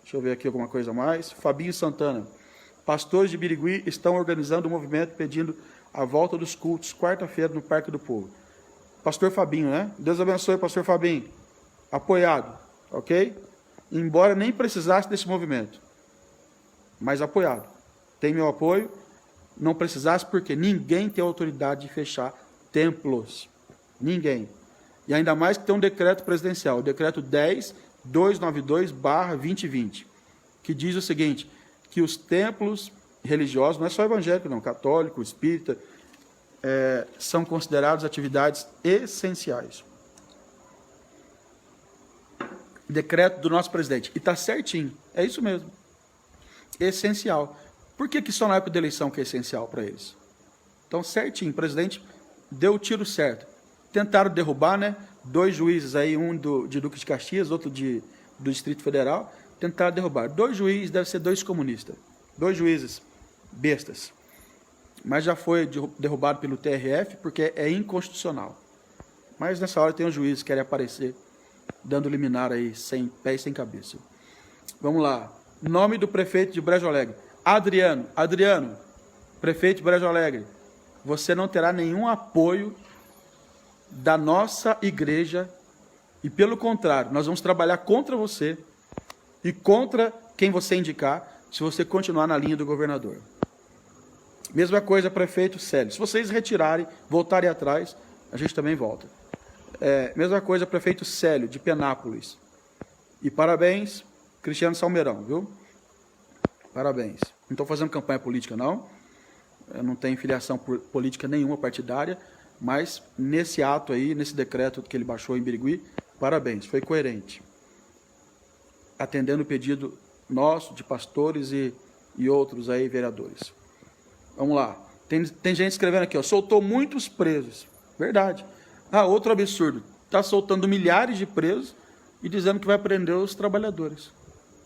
Deixa eu ver aqui alguma coisa mais. Fabinho Santana. Pastores de Birigui estão organizando um movimento pedindo a volta dos cultos, quarta-feira, no Parque do Povo. Pastor Fabinho, né? Deus abençoe, pastor Fabinho. Apoiado, ok? Embora nem precisasse desse movimento. Mas apoiado. Tem meu apoio. Não precisasse porque ninguém tem autoridade de fechar templos. Ninguém. E ainda mais que tem um decreto presidencial, o decreto 10.292/2020, que diz o seguinte, que os templos religiosos, não é só evangélico não, católico, espírita, são considerados atividades essenciais. Decreto do nosso presidente. E está certinho, é isso mesmo. Essencial. Por que só na época da eleição que é essencial para eles? Então, certinho, o presidente deu o tiro certo. Tentaram derrubar, né? 2 juízes aí, um de Duque de Caxias, outro do Distrito Federal, tentaram derrubar. 2 juízes, deve ser 2 comunistas. 2 juízes bestas. Mas já foi derrubado pelo TRF, porque é inconstitucional. Mas nessa hora tem um juiz que quer aparecer, dando liminar aí, sem pé e sem cabeça. Vamos lá. Nome do prefeito de Brejo Alegre. Adriano, prefeito de Brejo Alegre, você não terá nenhum apoio da nossa igreja e, pelo contrário, nós vamos trabalhar contra você e contra quem você indicar se você continuar na linha do governador. Mesma coisa, prefeito Célio. Se vocês retirarem, voltarem atrás, a gente também volta. Mesma coisa, prefeito Célio, de Penápolis. E parabéns, Cristiano Salmeirão, viu? Parabéns. Não estou fazendo campanha política, não. Eu não tenho filiação política nenhuma partidária, mas nesse ato aí, nesse decreto que ele baixou em Birigui, parabéns, foi coerente. Atendendo o pedido nosso, de pastores e outros aí, vereadores. Vamos lá. Tem gente escrevendo aqui, ó, soltou muitos presos. Verdade. Outro absurdo. Está soltando milhares de presos e dizendo que vai prender os trabalhadores.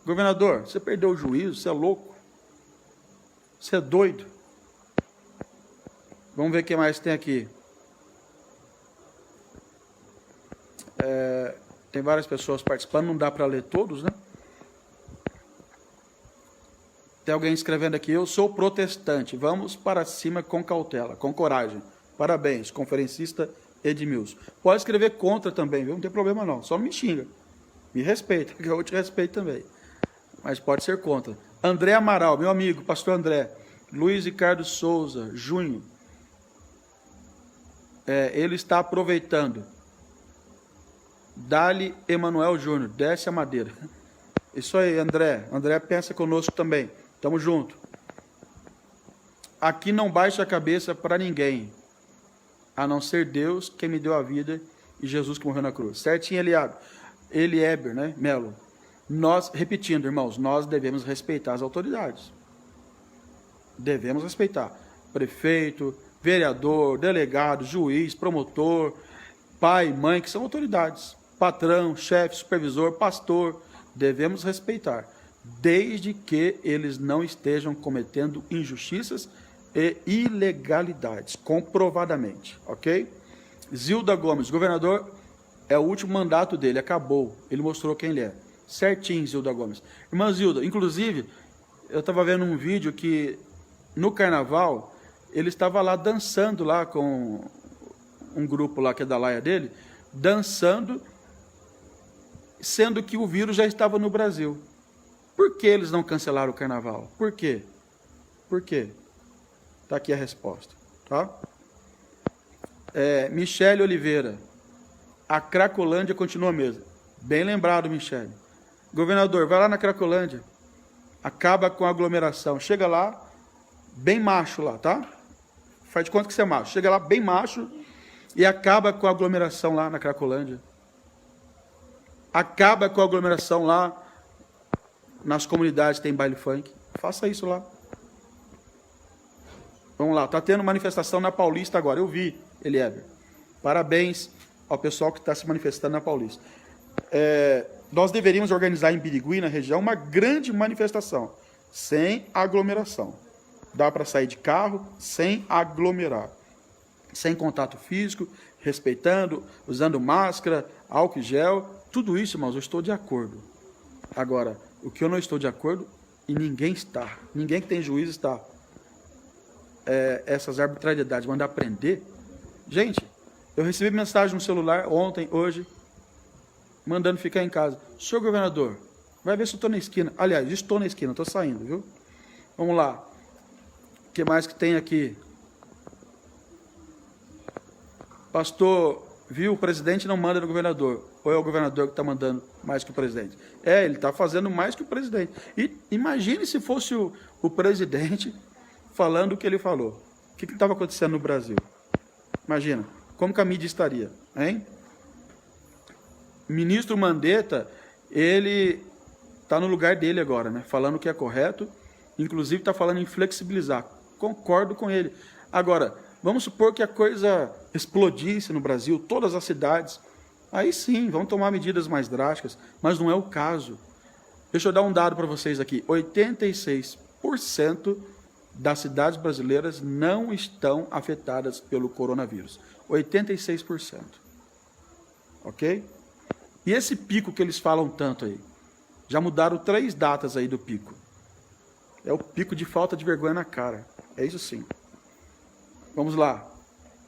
Governador, você perdeu o juízo, você é louco. Você é doido. Vamos ver o que mais tem aqui. Tem várias pessoas participando, não dá para ler todos, né? Tem alguém escrevendo aqui, eu sou protestante, vamos para cima com cautela, com coragem. Parabéns, conferencista Edmilson. Pode escrever contra também, viu? Não tem problema não, só me xinga. Me respeita, que eu te respeito também. Mas pode ser contra. André Amaral, meu amigo, pastor André. Luiz Ricardo Souza, junho. Ele está aproveitando. Dali Emanuel Júnior, desce a madeira. Isso aí, André. André pensa conosco também. Tamo junto. Aqui não baixa a cabeça para ninguém, a não ser Deus que me deu a vida e Jesus que morreu na cruz. Certinho, Elieber, né? Melo. Nós, repetindo, irmãos, nós devemos respeitar as autoridades. Devemos respeitar. Prefeito, vereador, delegado, juiz, promotor, pai, mãe, que são autoridades. patrão, chefe, supervisor, pastor, devemos respeitar, desde que eles não estejam cometendo injustiças e ilegalidades, comprovadamente, ok? Zilda Gomes, governador, é o último mandato dele, acabou, ele mostrou quem ele é, certinho, Zilda Gomes. Irmã Zilda, inclusive, eu estava vendo um vídeo que, no carnaval, ele estava lá dançando lá com um grupo lá que é da laia dele, dançando, sendo que o vírus já estava no Brasil. Por que eles não cancelaram o carnaval? Por quê? Por quê? Está aqui a resposta, tá? Michele Oliveira, a Cracolândia continua a mesma. Bem lembrado, Michele. Governador, vai lá na Cracolândia, acaba com a aglomeração. Chega lá, bem macho lá, tá? Faz de conta que você é macho. Chega lá bem macho e acaba com a aglomeração lá na Cracolândia. Acaba com a aglomeração lá nas comunidades que tem baile funk. Faça isso lá. Vamos lá, está tendo manifestação na Paulista agora. Eu vi, Elieber. Parabéns ao pessoal que está se manifestando na Paulista. Nós deveríamos organizar em Birigui, na região, uma grande manifestação, sem aglomeração. Dá para sair de carro sem aglomerar, sem contato físico, respeitando, usando máscara, álcool e gel. Tudo isso, irmãos, eu estou de acordo. Agora, o que eu não estou de acordo, e ninguém está, ninguém que tem juízo está, essas arbitrariedades, mandar prender. Gente, eu recebi mensagem no celular ontem, hoje, mandando ficar em casa. Senhor governador, vai ver se eu estou na esquina. Aliás, estou na esquina, estou saindo, viu? Vamos lá. O que mais que tem aqui? Pastor, viu, o presidente não manda no governador. Ou é o governador que está mandando mais que o presidente? Ele está fazendo mais que o presidente. E imagine se fosse o presidente falando o que ele falou. O que estava acontecendo no Brasil? Imagina, como que a mídia estaria, hein? Ministro Mandetta, ele está no lugar dele agora, né? Falando o que é correto, inclusive está falando em flexibilizar. Concordo com ele. Agora, vamos supor que a coisa explodisse no Brasil, todas as cidades, aí sim, vão tomar medidas mais drásticas, mas não é o caso. Deixa eu dar um dado para vocês aqui, 86% das cidades brasileiras não estão afetadas pelo coronavírus. 86%. Ok? E esse pico que eles falam tanto aí? Já mudaram 3 datas aí do pico. É o pico de falta de vergonha na cara. É isso sim. Vamos lá.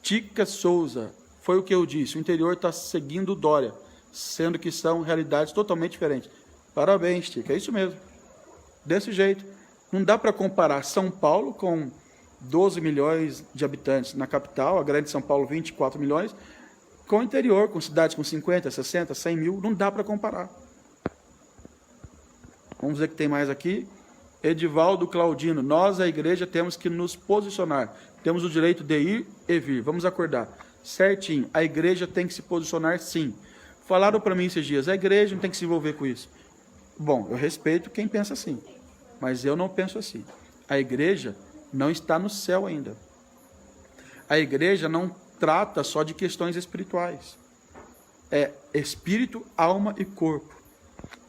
Tica Souza. Foi o que eu disse. O interior está seguindo o Dória, sendo que são realidades totalmente diferentes. Parabéns, Tica. É isso mesmo. Desse jeito. Não dá para comparar São Paulo com 12 milhões de habitantes na capital, a grande São Paulo 24 milhões, com o interior, com cidades com 50, 60, 100 mil, não dá para comparar. Vamos ver o que tem mais aqui. Edivaldo Claudino, nós, a igreja, temos que nos posicionar. Temos o direito de ir e vir. Vamos acordar. Certinho, a igreja tem que se posicionar sim. Falaram para mim esses dias, a igreja não tem que se envolver com isso. Bom, eu respeito quem pensa assim, mas eu não penso assim. A igreja não está no céu ainda. A igreja não trata só de questões espirituais. É espírito, alma e corpo.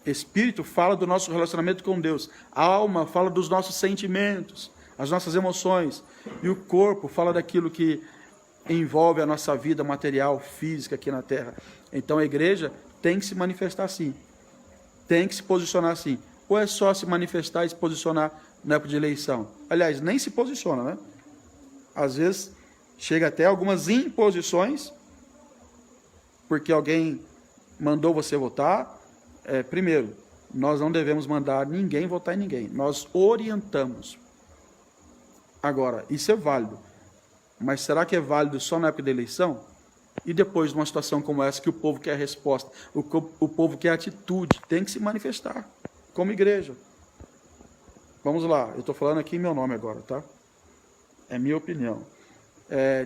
Espírito fala do nosso relacionamento com Deus. A alma fala dos nossos sentimentos, as nossas emoções. E o corpo fala daquilo que envolve a nossa vida material, física aqui na terra. Então a igreja tem que se manifestar assim. Tem que se posicionar assim. Ou é só se manifestar e se posicionar na época de eleição? Aliás, nem se posiciona, né? Às vezes chega até algumas imposições, porque alguém mandou você votar. Primeiro, nós não devemos mandar ninguém votar em ninguém. Nós orientamos. Agora, isso é válido. Mas será que é válido só na época da eleição? E depois de uma situação como essa, que o povo quer resposta, o povo quer atitude, tem que se manifestar, como igreja. Vamos lá, eu estou falando aqui em meu nome agora, tá? É minha opinião.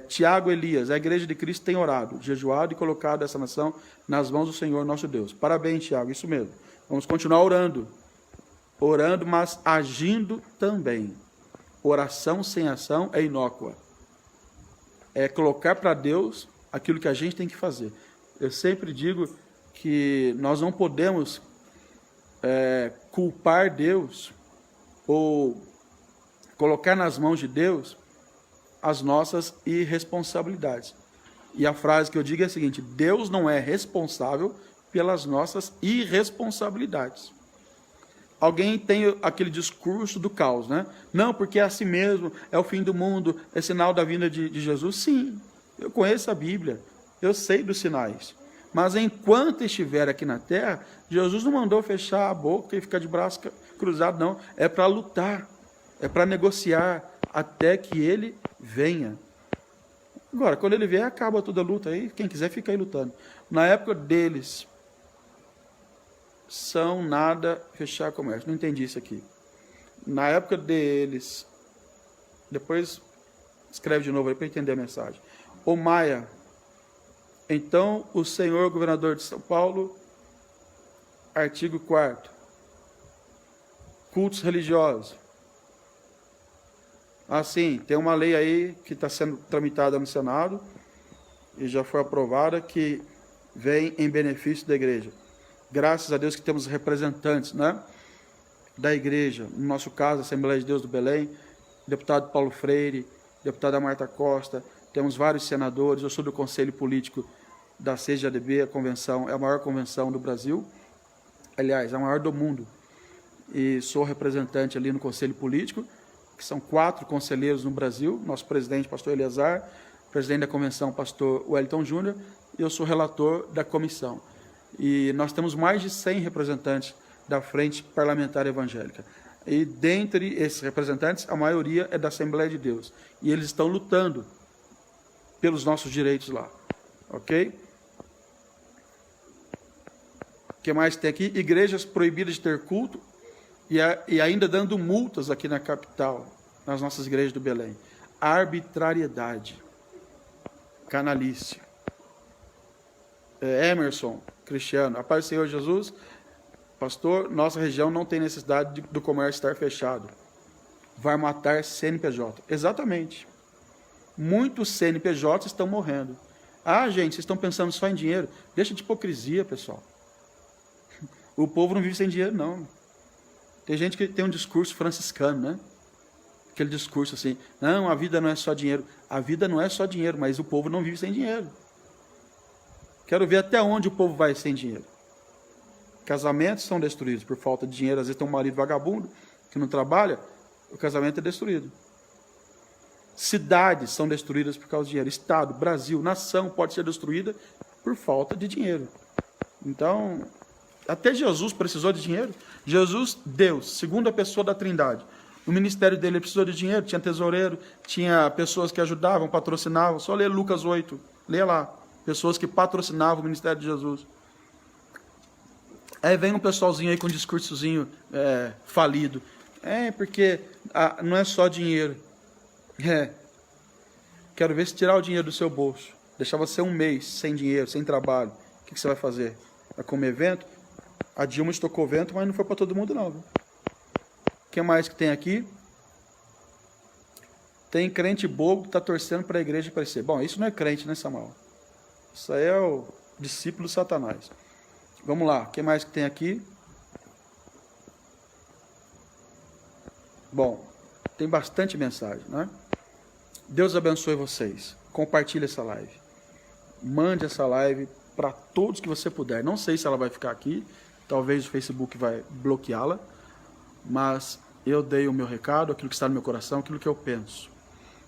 Tiago Elias, a igreja de Cristo tem orado, jejuado e colocado essa nação nas mãos do Senhor nosso Deus. Parabéns, Tiago, isso mesmo. Vamos continuar orando. Orando, mas agindo também. Oração sem ação é inócua. É colocar para Deus aquilo que a gente tem que fazer. Eu sempre digo que nós não podemos culpar Deus ou colocar nas mãos de Deus as nossas irresponsabilidades. E a frase que eu digo é a seguinte: Deus não é responsável pelas nossas irresponsabilidades. Alguém tem aquele discurso do caos, né? Não, porque é assim mesmo, é o fim do mundo, é sinal da vinda de Jesus. Sim, eu conheço a Bíblia, eu sei dos sinais. Mas enquanto estiver aqui na terra, Jesus não mandou fechar a boca e ficar de braço cruzado, não. É para lutar, é para negociar até que ele venha. Agora, quando ele vier, acaba toda a luta aí. Quem quiser fica aí lutando. Na época deles, são nada fechar comércio. Não entendi isso aqui. Na época deles, depois escreve de novo aí para entender a mensagem. Ô Maia, então o senhor governador de São Paulo, artigo 4º, cultos religiosos. Assim, tem uma lei aí que está sendo tramitada no Senado e já foi aprovada, que vem em benefício da igreja. Graças a Deus que temos representantes, né, da igreja, no nosso caso, a Assembleia de Deus do Belém, deputado Paulo Freire, deputada Marta Costa, temos vários senadores. Eu sou do Conselho Político da CGADB, a convenção, é a maior convenção do Brasil, aliás, a maior do mundo, e sou representante ali no Conselho Político, que são 4 conselheiros no Brasil, nosso presidente, pastor Eleazar, presidente da convenção, pastor Wellington Júnior, e eu sou relator da comissão. E nós temos mais de 100 representantes da Frente Parlamentar Evangélica. E dentre esses representantes, a maioria é da Assembleia de Deus. E eles estão lutando pelos nossos direitos lá. Ok? O que mais tem aqui? Igrejas proibidas de ter culto e ainda dando multas aqui na capital, nas nossas igrejas do Belém. Arbitrariedade. Canalice. Emerson Cristiano, a paz do Senhor Jesus, pastor, nossa região não tem necessidade do comércio estar fechado. Vai matar CNPJ. Exatamente. Muitos CNPJs estão morrendo. Ah, gente, vocês estão pensando só em dinheiro? Deixa de hipocrisia, pessoal. O povo não vive sem dinheiro, não. Tem gente que tem um discurso franciscano, né? Aquele discurso assim, não, a vida não é só dinheiro. A vida não é só dinheiro, mas o povo não vive sem dinheiro. Quero ver até onde o povo vai sem dinheiro. Casamentos são destruídos por falta de dinheiro. Às vezes tem um marido vagabundo que não trabalha, o casamento é destruído. Cidades são destruídas por causa de dinheiro. Estado, Brasil, nação pode ser destruída por falta de dinheiro. Então, até Jesus precisou de dinheiro. Jesus, Deus, segunda pessoa da Trindade. No ministério dele ele precisou de dinheiro, tinha tesoureiro, tinha pessoas que ajudavam, patrocinavam. Só lê Lucas 8, lê lá. Pessoas que patrocinavam o ministério de Jesus. Aí vem um pessoalzinho aí com um discursozinho falido. Porque não é só dinheiro. Quero ver se tirar o dinheiro do seu bolso. Deixar você um mês sem dinheiro, sem trabalho. O que você vai fazer? Vai comer vento? A Dilma estocou vento, mas não foi para todo mundo não. Viu? O que mais que tem aqui? Tem crente bobo que está torcendo para a igreja crescer. Bom, isso não é crente, né, Samuel? Isso aí é o discípulo de Satanás. Vamos lá, o que mais que tem aqui? Bom, tem bastante mensagem, né? Deus abençoe vocês. Compartilhe essa live. Mande essa live para todos que você puder. Não sei se ela vai ficar aqui. Talvez o Facebook vai bloqueá-la. Mas eu dei o meu recado, aquilo que está no meu coração, aquilo que eu penso.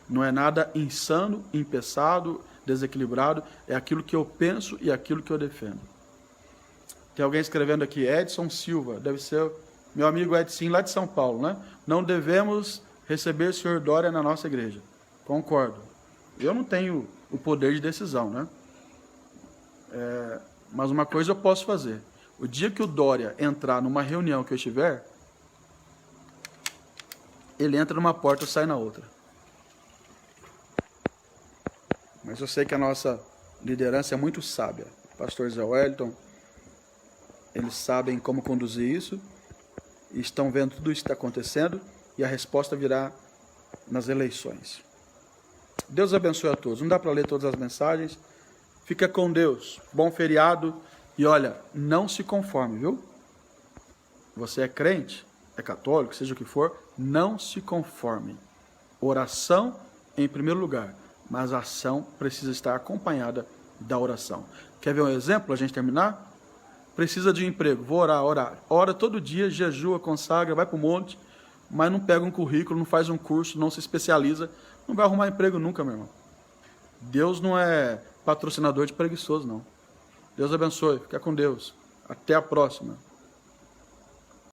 Não é nada insano, empeçado, desequilibrado. É aquilo que eu penso e aquilo que eu defendo. Tem alguém escrevendo aqui, Edson Silva. Deve ser meu amigo Edson, lá de São Paulo, né? Não devemos receber o senhor Dória na nossa igreja. Concordo. Eu não tenho o poder de decisão, né? Mas uma coisa eu posso fazer. O dia que o Dória entrar numa reunião que eu estiver, ele entra numa porta e sai na outra. Mas eu sei que a nossa liderança é muito sábia. Pastor Zé Wellington, eles sabem como conduzir isso, e estão vendo tudo isso que está acontecendo, e a resposta virá nas eleições. Deus abençoe a todos. Não dá para ler todas as mensagens. Fica com Deus. Bom feriado E olha, não se conforme, viu? Você é crente, é católico, seja o que for, não se conforme. Oração em primeiro lugar, mas a ação precisa estar acompanhada da oração. Quer ver um exemplo, a gente terminar? Precisa de um emprego, vou orar. Ora todo dia, jejua, consagra, vai para o monte, mas não pega um currículo, não faz um curso, não se especializa, não vai arrumar emprego nunca, meu irmão. Deus não é patrocinador de preguiçoso, não. Deus abençoe, fica com Deus. Até a próxima.